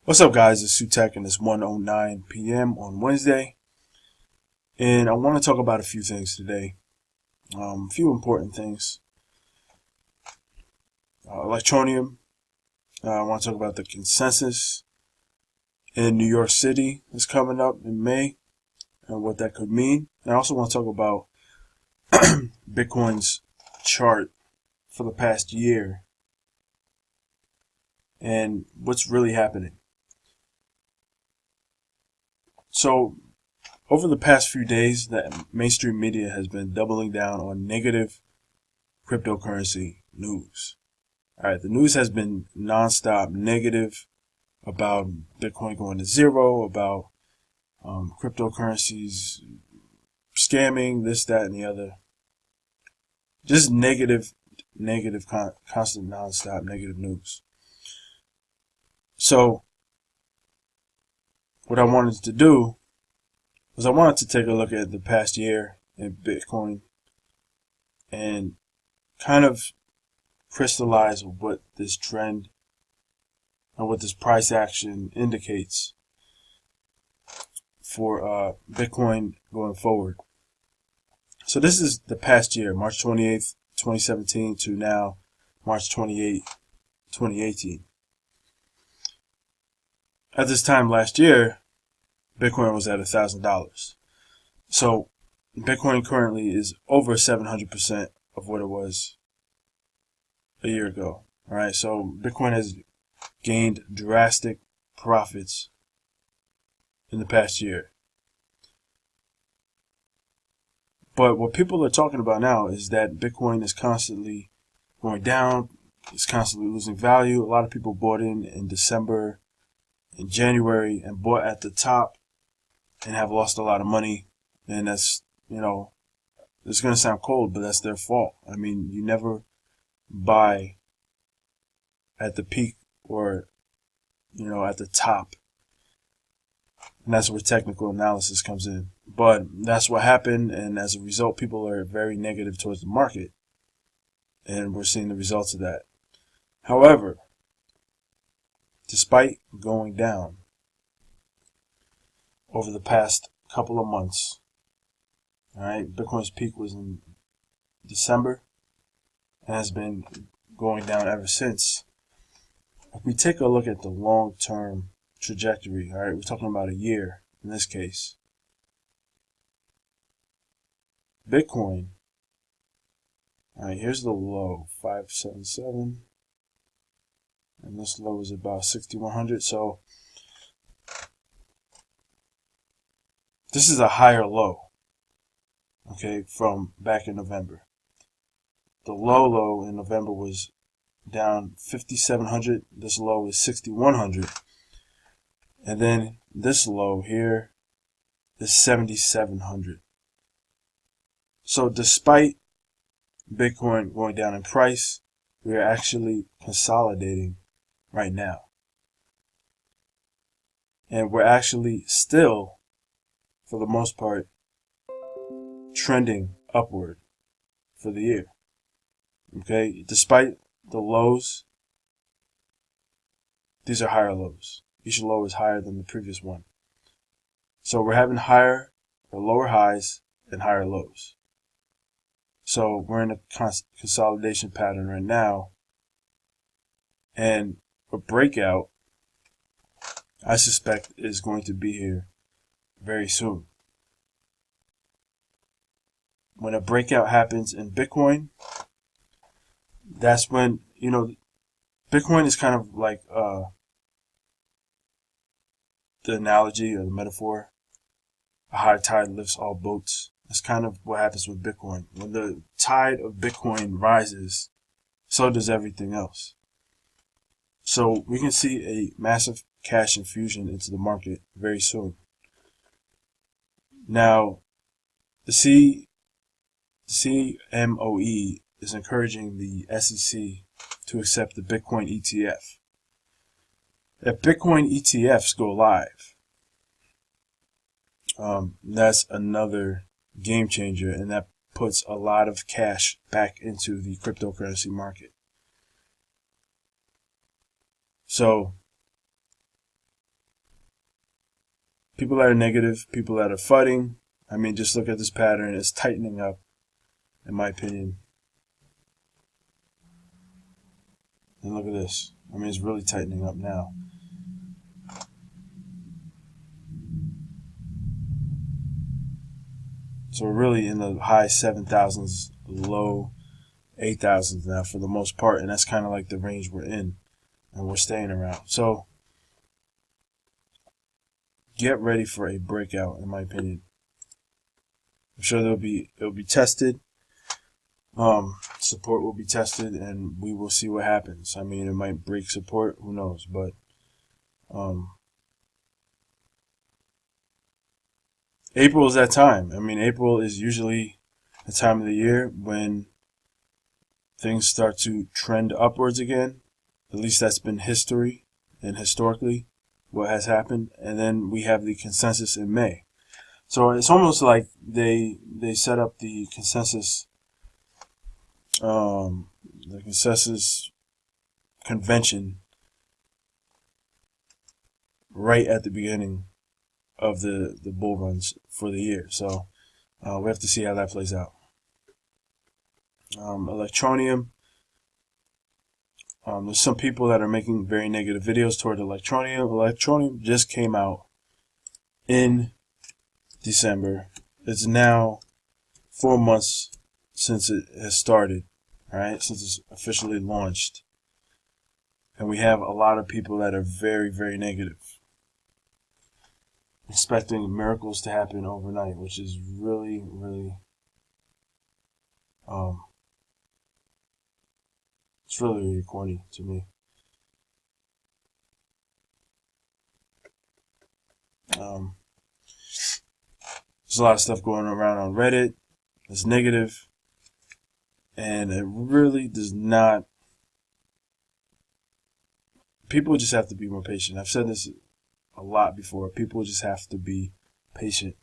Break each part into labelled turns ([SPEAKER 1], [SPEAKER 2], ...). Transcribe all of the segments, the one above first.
[SPEAKER 1] What's up, guys? It's Sutek, and it's 1:09 p.m. on Wednesday, and I want to talk about a few things today. A few important things. Electronium. I want to talk about the consensus in New York City that's coming up in May and what that could mean. And I also want to talk about Bitcoin's chart for the past year and what's really happening. So, over the past few days, the mainstream media has been doubling down on negative cryptocurrency news. All right, the news has been nonstop negative about Bitcoin going to zero, about cryptocurrencies scamming, this, that, and the other. Just negative, constant, nonstop negative news. So, what I wanted to do was I wanted to take a look at the past year in Bitcoin and kind of crystallize what this trend and what this price action indicates for Bitcoin going forward. So this is the past year, March 28th, 2017 to now March 28th, 2018. At this time last year, Bitcoin was at $1,000. So Bitcoin currently is over 700% of what it was a year ago. All right, so Bitcoin has gained drastic profits in the past year. But what people are talking about now is that Bitcoin is constantly going down. It's constantly losing value. A lot of people bought in December, in January, and bought at the top and have lost a lot of money. And that's, it's going to sound cold, but that's their fault. I mean, you never buy at the peak or, at the top. And that's where technical analysis comes in. But that's what happened, and as a result, people are very negative towards the market. And we're seeing the results of that. However, despite going down over the past couple of months, all right, Bitcoin's peak was in December and has been going down ever since. If we take a look at the long-term trajectory, all right, we're talking about a year in this case. Bitcoin, all right, here's the low, 577, and this low is about 6,100. So this is a higher low, okay, from back in November. The low in November was down 5,700. This low is 6,100. And then this low here is 7,700. So despite Bitcoin going down in price, we are actually consolidating right now. And we're actually still, for the most part, trending upward for the year. Okay, despite the lows, these are higher lows. Each low is higher than the previous one. So we're having higher or lower highs and higher lows. So we're in a consolidation pattern right now. And a breakout, I suspect, is going to be here very soon. When a breakout happens in Bitcoin, that's when, Bitcoin is kind of like the analogy or the metaphor. A high tide lifts all boats. That's kind of what happens with Bitcoin. When the tide of Bitcoin rises, so does everything else. So we can see a massive cash infusion into the market very soon. Now, the CMOE is encouraging the SEC to accept the Bitcoin ETF. If Bitcoin ETFs go live, that's another game changer, and that puts a lot of cash back into the cryptocurrency market. So people that are negative, people that are fighting. I mean, just look at this pattern. It's tightening up, in my opinion. And look at this. I mean, it's really tightening up now. So we're really in the high 7,000s, low 8,000s now for the most part. And that's kind of like the range we're in and we're staying around. So get ready for a breakout, in my opinion. I'm sure it'll be tested. Support will be tested, and we will see what happens. I mean, it might break support, who knows? But April is that time. I mean, April is usually the time of the year when things start to trend upwards again. At least that's been history and historically what has happened. And then we have the consensus in May. So it's almost like they set up the consensus convention right at the beginning of the bull runs for the year. So we have to see how that plays out. Electronium. There's some people that are making very negative videos toward Electronium. Electronium just came out in December. It's now 4 months since it has started, all right, since it's officially launched. And we have a lot of people that are very, very negative, expecting miracles to happen overnight, which is really, really, it's really, really corny to me. There's a lot of stuff going around on Reddit that's negative, and it really does not. People just have to be more patient. I've said this a lot before. People just have to be patient.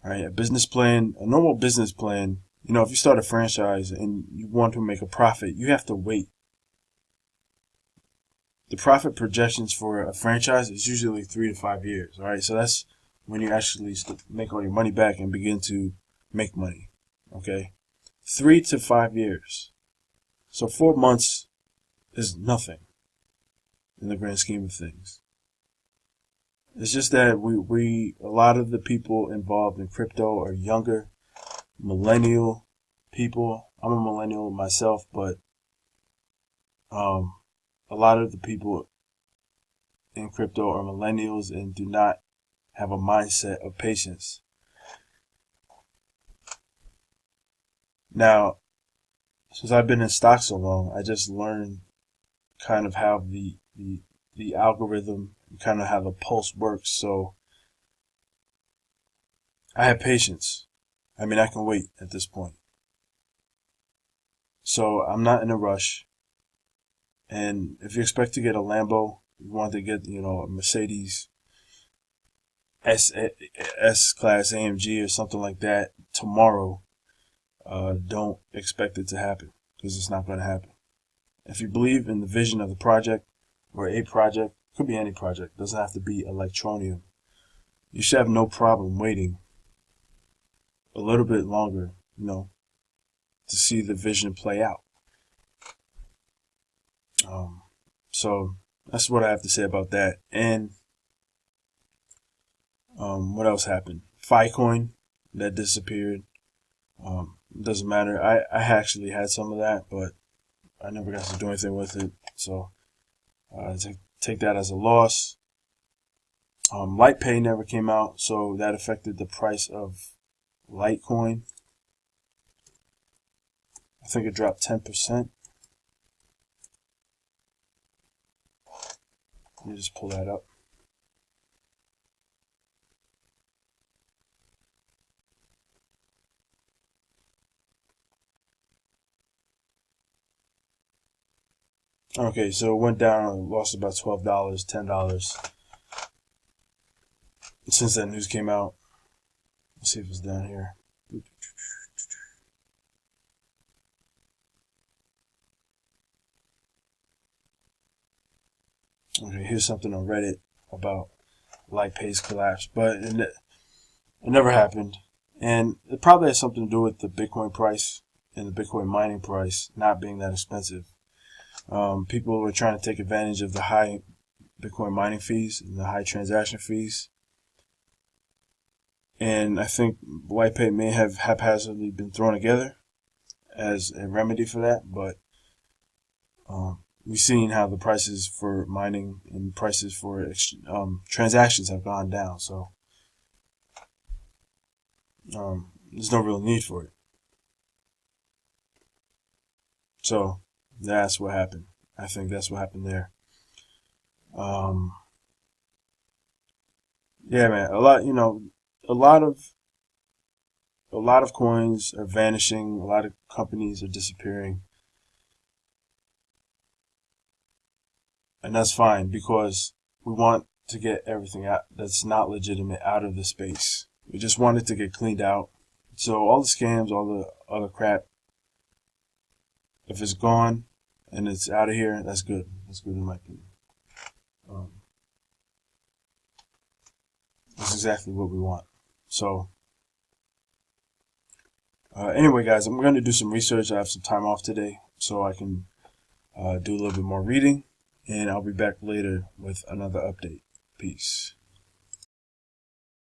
[SPEAKER 1] All right, a business plan, a normal business plan. You know, if you start a franchise and you want to make a profit, you have to wait. The profit projections for a franchise is usually 3 to 5 years. All right, so that's when you actually make all your money back and begin to make money. Okay, 3 to 5 years. So 4 months is nothing in the grand scheme of things. It's just that a lot of the people involved in crypto are younger, millennial people. I'm a millennial myself, but a lot of the people in crypto are millennials and do not have a mindset of patience. Now, since I've been in stocks so long, I just learned kind of how the algorithm, kind of how the pulse works. So I have patience. I mean, I can wait at this point. So I'm not in a rush. And if you expect to get a Lambo, you want to get, you know, a Mercedes S-Class AMG or something like that tomorrow, don't expect it to happen, because it's not going to happen. If you believe in the vision of the project, or a project, could be any project, doesn't have to be Electronium, you should have no problem waiting a little bit longer, you know, to see the vision play out. So that's what I have to say about that. And what else happened? Ficoin, that disappeared. Doesn't matter. I actually had some of that, but I never got to do anything with it. So take that as a loss. Litepay never came out, so that affected the price of Litecoin. I think it dropped 10%. Let me just pull that up. Okay, so it went down, lost about $12, $10 since that news came out. Let's see if it's down here. Okay, here's something on Reddit about Litepay's collapse, but it never happened. And it probably has something to do with the Bitcoin price and the Bitcoin mining price not being that expensive. People were trying to take advantage of the high Bitcoin mining fees and the high transaction fees. And I think Litepay may have haphazardly been thrown together as a remedy for that, but we've seen how the prices for mining and prices for transactions have gone down. So there's no real need for it. So that's what happened. I think that's what happened there. Yeah, man. A lot of coins are vanishing. A lot of companies are disappearing. And that's fine because we want to get everything out that's not legitimate out of the space. We just want it to get cleaned out. So all the scams, all the other crap, if it's gone and it's out of here, that's good. That's good in my opinion. That's exactly what we want. So anyway, guys, I'm going to do some research. I have some time off today, so I can do a little bit more reading. And I'll be back later with another update. Peace.